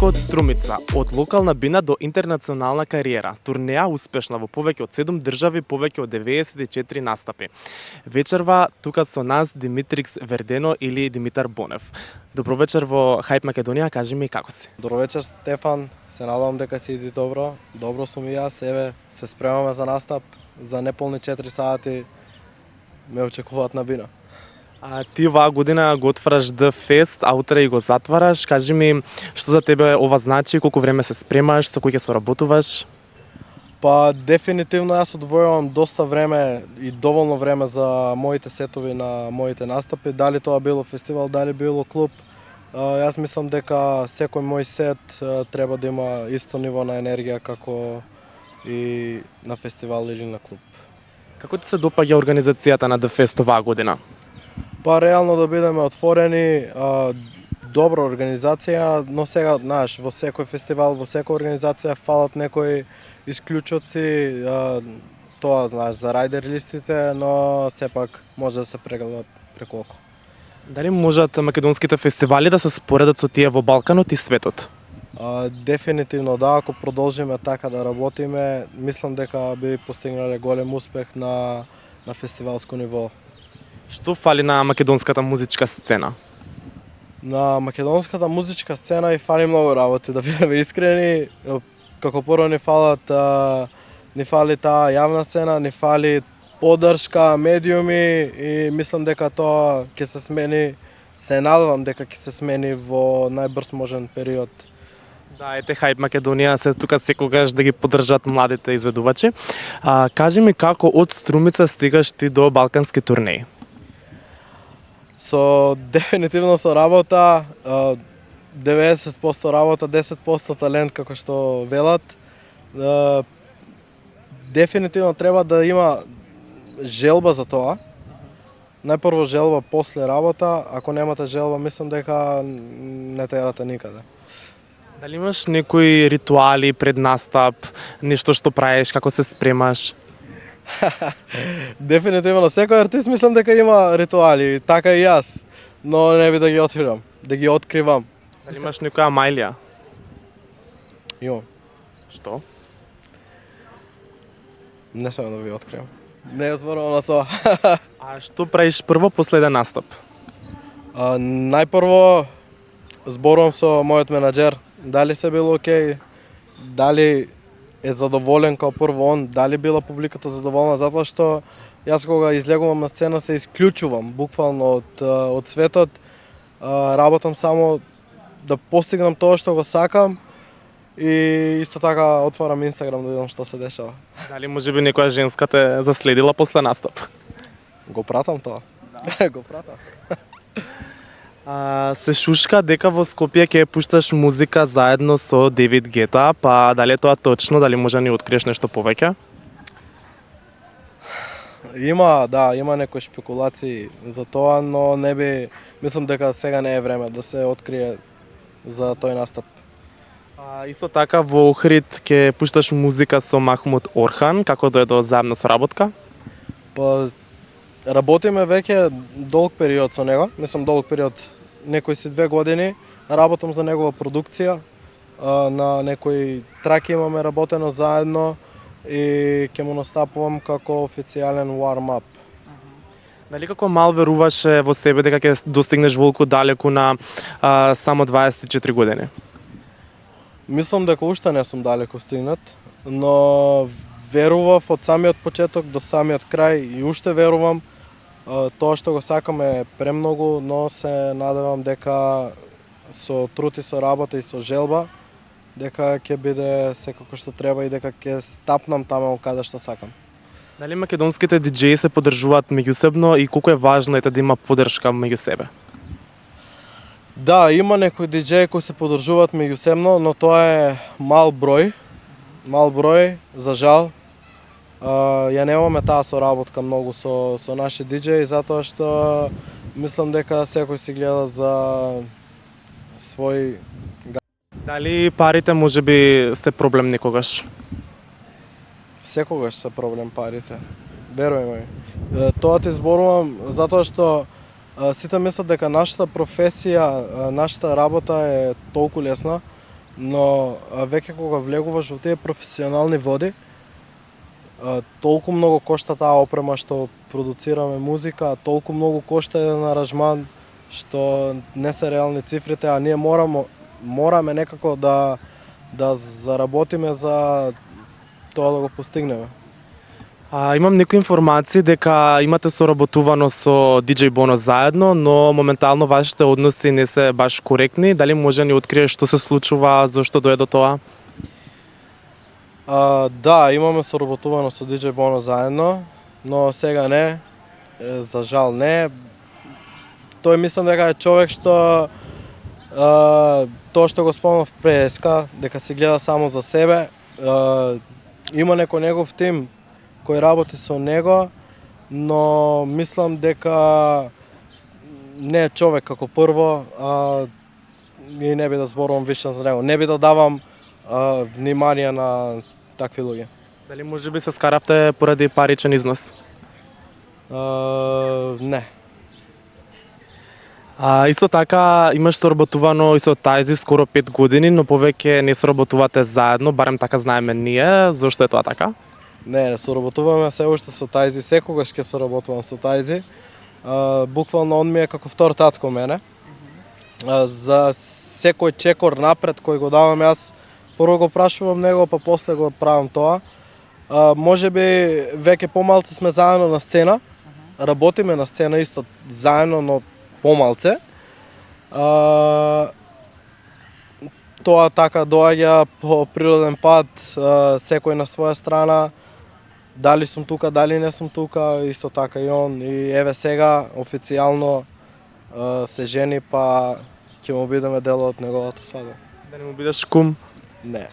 Како од Струмица, од локална бина до интернационална кариера, турнеја успешна во повеќе од 7 држави, повеќе од 94 настапи. Вечерва тука со нас Димитрикс Вердено или Димитар Бонев. Добро вечер во Hype Македонија, кажи ми како си? Добро вечер, Стефан. Се надевам дека си иди добро. Добро сум и јас, еве, се спремаме за настап. За неполни 4 сати ме очекуваат на бина. А ти оваа година го отвараш The Fest, а утре и го затвараш. Кажи ми, што за тебе ова значи, колку време се спремаш, со кој ќе соработуваш? Па, дефинитивно јас одвојувам доста време и доволно време за моите сетови на моите настапи. Дали тоа било фестивал, дали било клуб. Јас мислам дека секој мој сет треба да има исто ниво на енергија како и на фестивал или на клуб. Како ти се допаѓа организацијата на The Fest оваа година? Па реално да бидеме отворени, добра организација, но сега, знаеш, во секој фестивал, во секоја организација фалат некои исклучоци, тоа, знаеш, за рајдер листите, но сепак може да се прегледа преку око. Дали можат македонските фестивали да се споредат со тие во Балканот и светот? Дефинитивно да, ако продолжиме така да работиме, мислам дека би постигнале голем успех на фестивалско ниво. Што фали на македонската музичка сцена? На македонската музичка сцена и фали многу работи, да бидеме искрени. Како прво ни фали таа јавна сцена, ни фали поддршка, медиуми и мислам дека тоа ќе се смени, се надевам дека ќе се смени во најбрз можен период. Да, ете Hype Македонија се тука секогаш да ги поддржат младите изведувачи. Кажи ми како од Струмица стигаш ти до балкански турнеи? Дефинитивно со работа, 90% работа, 10% талент, како што велат. Дефинитивно треба да има желба за тоа. Најпрво желба, после работа. Ако немате желба, мислам дека не терате никаде. Дали имаш некои ритуали пред настап, нешто што правиш, како се спремаш? Дефинитивно, секој артист мислам дека има ритуали, така и јас, но не би да ги отвирам, да ги откривам. Дали имаш некоја мајлија? Имам. Што? Не смеам да ви откривам. Не е зборувам на тоа. А што правиш прво после еден настап? Најпрво зборувам со мојот менаџер, дали се било окей, дали е задоволен као прво он, дали била публиката задоволна, затоа што јас кога излегувам на сцена се исклучувам буквално од светот, работам само да постигнам тоа што го сакам и исто така отварам Инстаграм да видам што се дешава. Дали можеби некоја женска те заследила после настап? Го пратам тоа. Да. Го пратам. Се шушка дека во Скопје ќе пушташ музика заедно со Девид Гета, па дали е тоа точно, дали може да ни откриеш нешто повеќе? Има некои шпекулации за тоа, но не би, мислам дека сега не е време да се открие за тој настап. Исто така во Охрид ќе пушташ музика со Махмуд Орхан, како дојде заедно соработка? Па работиме веќе долг период со него, мислам долг период, некои си 2 години, работам за негова продукција, на некои траки имаме работено заедно и ќе му настапувам како официјален warm-up. Дали како мал веруваше во себе дека ќе достигнеш волку далеку на само 24 години? Мислам дека уште не сум далеку стигнат, но верував од самиот почеток до самиот крај и уште верувам. Тоа што го сакам е премногу, но се надевам дека со труд и со работа и со желба дека ќе биде секако што треба и дека ќе стапнам таму каде што сакам. Дали македонските диџеи се поддржуваат меѓусебно и колку е важно да има поддршка меѓу себе? Да, има некои диџеи кои се поддржуваат меѓусебно, но тоа е мал број, за жал. Ја немаме таа соработка многу со наши диџеи, затоа што мислам дека секој си гледа за свој. Дали парите можеби се проблем некогаш? Секогаш се проблем парите. Верувај ми. Тоа ти зборувам затоа што сите мислат дека нашата професија, нашата работа е толку лесна, но веќе кога влегуваш во тие професионални води, толку многу кошта таа опрема што продуцираме музика, толку многу кошта еден аранжман, што не се реални цифрите, а ние мораме некако да заработиме за тоа да го постигнеме. Имам некои информации дека имате соработувано со DJ Bono заедно, но моментално вашите односи не се баш коректни. Дали може да ни откриеш што се случува, зошто дое до тоа? Да, имаме соработувано со DJ Bono заедно, но сега не, за жал не. Тој мислам дека е човек што тоа што го спомнав преска, дека се гледа само за себе. Има некој негов тим кој работи со него, но мислам дека не е човек како прво, и не би да зборувам више за него. Не би да давам внимание на такви луѓе. Дали може би се скаравте поради паричен износ? Не. Исто така имаш соработувано и со Тајзи скоро 5 години, но повеќе не соработувате заедно, барем така знаеме ние. Зошто е тоа така? Не соработуваме се уште со Тајзи, секогаш ќе соработувам со Тајзи. Буквално он ми е како втор татко мене. За секој чекор напред кој го давам јас, прво го прашувам него, па после го правам тоа. Може би веќе помалце сме заедно на сцена, работиме на сцена исто заедно, но помалце. Тоа така доаѓа по природен пат, секој на своја страна. Дали сум тука, дали не сум тука, исто така и он. И еве сега официјално се жени, па ќе му бидеме дел од неговата свадба. Да не му бидеш кум? Не.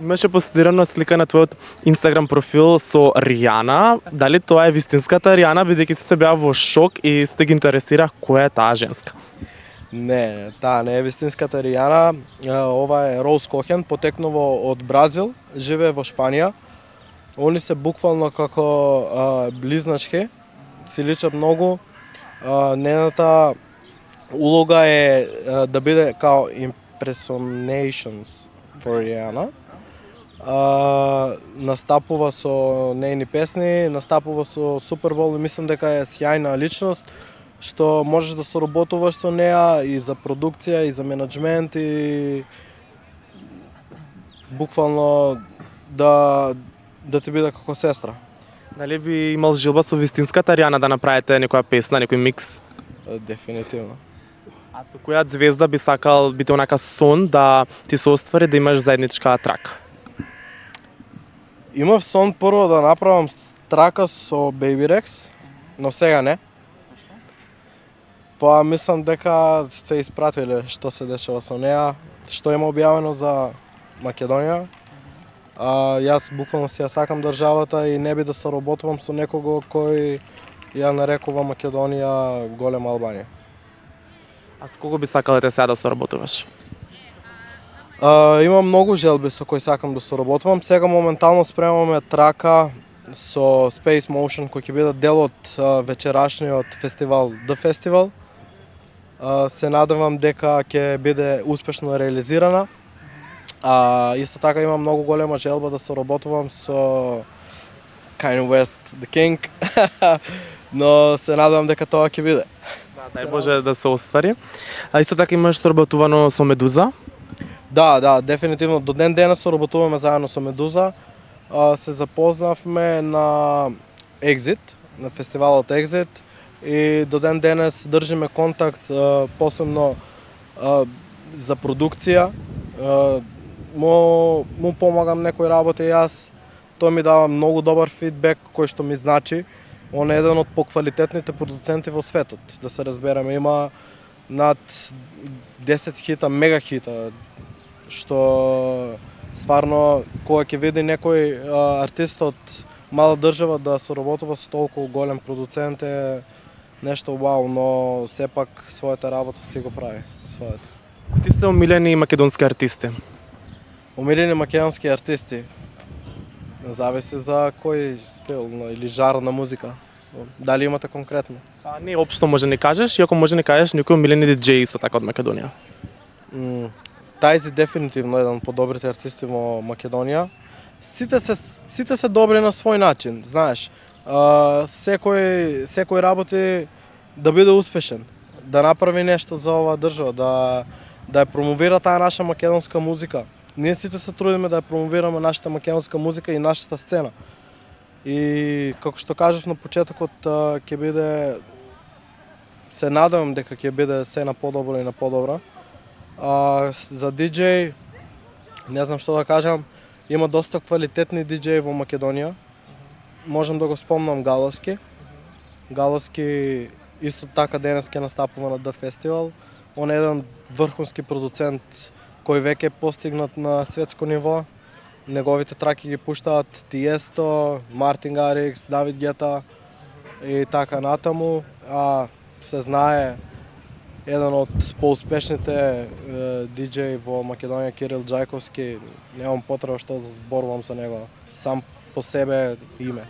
Имаше постирана слика на твојот Инстаграм профил со Ријана. Дали тоа е вистинската Ријана, бидејќи сте беа во шок и сте ги интересира која е таа женска? Не, таа не е вистинската Ријана. Ова е Роуз Кохен, потекнува од Бразил, живее во Шпанија. Они се буквално како близначки, си личат многу. Нената улога е да биде као impersonations for Rihanna. Настапува со нејни песни, настапува со Супербол и мислам дека е сјајна личност, што можеш да соработуваш со неа и за продукција, и за менеджмент, и буквално да ти биде како сестра. Дали би имал желба со вистинската Ријана да направите некоја песна, некој микс? Дефинитивно. А со која звезда би сакал бите онака сон да ти се оствари да имаш заедничка трака? Имав сон прво да направам трака со Baby Rex, но сега не. Па мислам дека сте испратиле што се дешава со неа, што има објавено за Македонија. Јас буквално си ја сакам државата и не би да соработувам со некого кој ја нарекува Македонија голема Албанија. А со кого би сакал сега да соработуваш? Имам многу желби со кои сакам да соработувам. Сега моментално спремаме трака со Space Motion кој ќе биде дел од вечерашниот фестивал The Festival. Се надевам дека ќе биде успешно реализирана. Исто така имам многу голема желба да соработувам со Kanye West, The King, но се надевам дека тоа ќе биде. Дај Боже да се оствари. Исто така имаш соработувано со Медуза? Да, дефинитивно. До ден денес соработуваме заедно со Медуза. Се запознавме на Exit, на фестивалот Exit, и до ден денес држиме контакт, посебно за продукција. Му помагам некои работи јас. Тој ми дава многу добар фидбек кој што ми значи. Он е еден од поквалитетните продуценти во светот, да се разбереме. Има над 10 хита, мега хита, што стварно кога ќе види некој артист од мала држава да соработува со толку голем продуцент е нешто вау, но сепак својата работа си го прави. Кои ти се омилени македонски артисти? Омилени македонски артисти? Зависи за кој стил или жар на музика. Дали имате конкретно? Не, општо може да ни кажеш, и ако може да ни кажеш некој омилени диџеј исто така од Македонија. Тајзи дефинитивно еден од подобрите артисти во Македонија. Сите се добри на свој начин, знаеш. Секој работи да биде успешен, да направи нешто за оваа држава, да ја промовира таа наша македонска музика. Ние сите се трудиме да ја промовираме нашата македонска музика и нашата сцена. И како што кажав на почетокот, ќе биде, се надевам дека ќе биде се на подобро и на подобро. За диџеј, не знам што да кажам, има доста квалитетни диџеи во Македонија. Можам да го спомнам Галовски. Галовски исто така денес ќе настапува на The Festival. Он е еден врхунски продуцент кој веќе е постигнат на светско ниво. Неговите траки ги пуштаат Тиесто, Мартин Гарикс, Давид Гета и така натаму. Се знае еден од поуспешните диџеи во Македонија, Кирил Џајковски, немам потреба што зборувам за него, сам по себе име.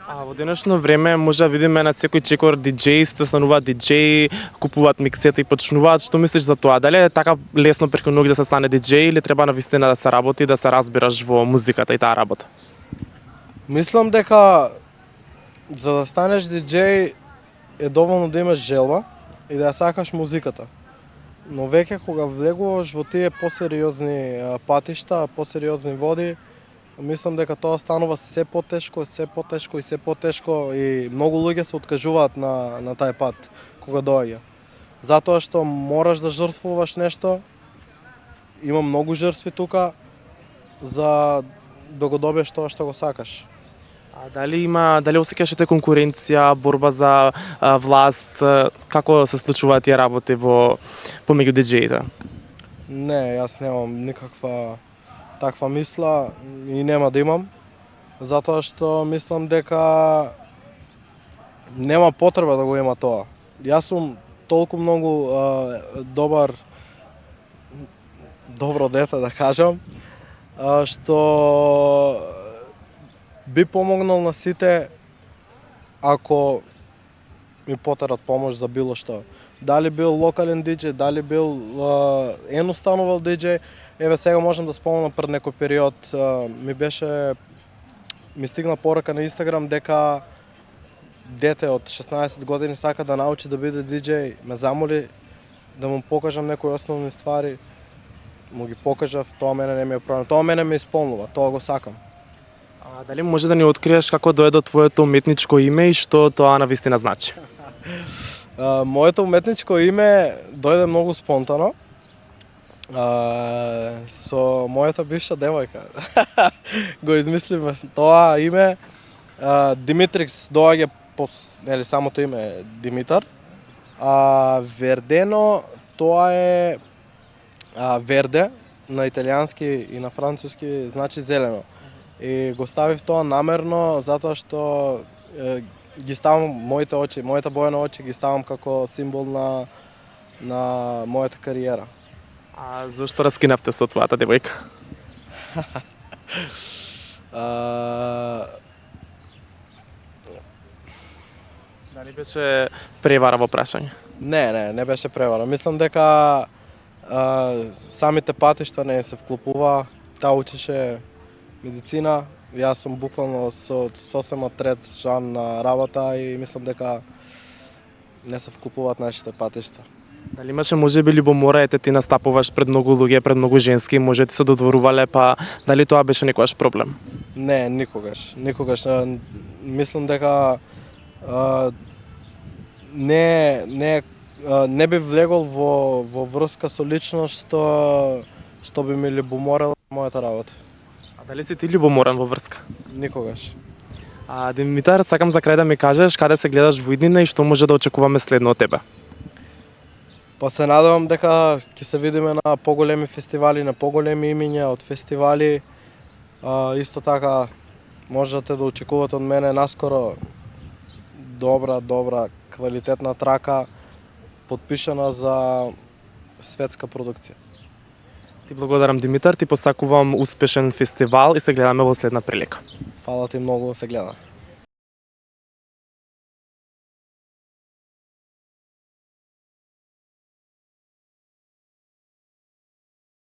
Во денешно време може да видиме на секој чекор диџеи, сите стануваат диџеи, купуваат миксета и почнуваат. Што мислиш за тоа? Дали е така лесно преку ноги да се стане диџеј или треба навистина да се работи, да се разбираш во музиката и таа работа? Мислам дека за да станеш диџеј е доволно да имаш желба и да ја сакаш музиката. Но веќе кога влегуваш во тие посериозни патишта, посериозни води, мислам дека тоа станува се потешко и многу луѓе се откажуваат на тај пат кога доаѓа. Затоа што мораш да жртвуваш нешто. Има многу жртви тука за да го добиеш тоа што го сакаш. Дали осеќавате конкуренција, борба за власт, како се случуваат тие работи помеѓу диџеите? Не, јас немам никаква таква мисла и нема да имам, затоа што мислам дека нема потреба да го има тоа. Јас сум толку многу добро дете, да кажам, што би помогнал на сите ако ми потерат помош за било што. Дали бил локален диџеј, дали бил еностанувал диџеј. Еве сега можам да спомнам пред некој период ми стигна порака на Инстаграм дека дете од 16 години сака да научи да биде диџеј, ме замоли да му покажам некои основни ствари. Му ги покажав, тоа мене не ми е проблем. Тоа мене ме исполнува, тоа го сакам. Дали може да ни откриеш како дојде твоето уметничко име и што тоа навистина значи? Моето уметничко име дојде многу спонтано. Со мојата бивша девојка го измислиме тоа име. Димитрикс доаѓа самото име е Димитар. Вердено тоа е верде на италијански и на француски значи зелено. И го ставив тоа намерно затоа што ги ставам моите очи, мојата боја на очи ги ставам како символ на мојата кариера. Зошто раскинавте со твојата девојка? Дали беше превара во прашање? Не беше превара. Мислам дека самите патишта не се вклопува. Таа учеше медицина. Јас сум буквално сосема трет жан на работа и мислам дека не се вклопуваат нашите патишта. Дали имаше можеби љубомора, ете ти настапуваш пред многу луѓе, пред многу женски, може ти се додворувале, па дали тоа беше некојаш проблем? Не, никогаш. Мислам дека не би влегол во врска со личност што би ми љубоморела мојата работа. Дали си ти љубоморан во врска? Никогаш. Димитар, сакам за крај да ми кажеш каде се гледаш во иднина и што може да очекуваме следно од тебе? Па се надевам дека ќе се видиме на поголеми фестивали, на поголеми имиња од фестивали. Исто така можете да очекувате од мене наскоро добра, квалитетна трака подпишана за светска продукција. Ти благодарам, Димитар, ти посакувам успешен фестивал и се гледаме во следна прилика. Фала ти многу, се гледа.